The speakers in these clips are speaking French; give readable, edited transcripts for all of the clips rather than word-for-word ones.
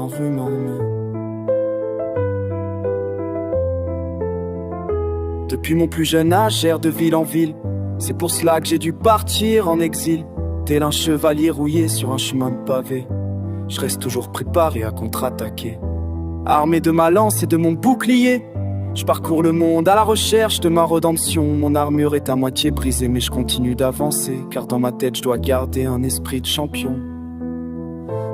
corps humain. Depuis mon plus jeune âge, j'erre de ville en ville. C'est pour cela que j'ai dû partir en exil. Tel un chevalier rouillé sur un chemin de pavé, je reste toujours préparé à contre-attaquer. Armé de ma lance et de mon bouclier, je parcours le monde à la recherche de ma rédemption. Mon armure est à moitié brisée, mais je continue d'avancer, car dans ma tête je dois garder un esprit de champion.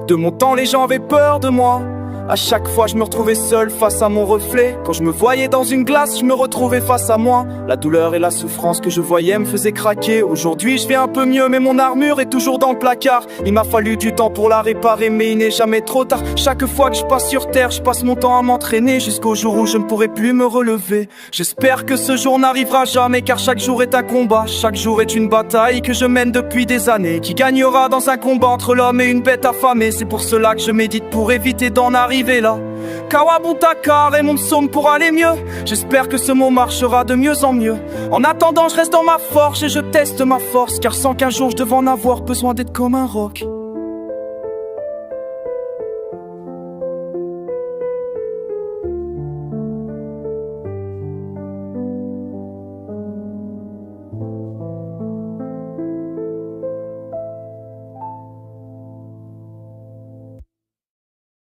De mon temps, les gens avaient peur de moi. À chaque fois je me retrouvais seul face à mon reflet. Quand je me voyais dans une glace, je me retrouvais face à moi. La douleur et la souffrance que je voyais me faisaient craquer. Aujourd'hui je vais un peu mieux, mais mon armure est toujours dans le placard. Il m'a fallu du temps pour la réparer, mais il n'est jamais trop tard. Chaque fois que je passe sur terre, je passe mon temps à m'entraîner, jusqu'au jour où je ne pourrai plus me relever. J'espère que ce jour n'arrivera jamais, car chaque jour est un combat. Chaque jour est une bataille que je mène depuis des années. Qui gagnera dans un combat entre l'homme et une bête affamée? C'est pour cela que je médite, pour éviter d'en arriver là. Kawabutaka est mon psaume pour aller mieux. J'espère que ce mot marchera de mieux en mieux. En attendant, je reste dans ma force et je teste ma force, car sans qu'un jour je devais en avoir besoin d'être comme un roc.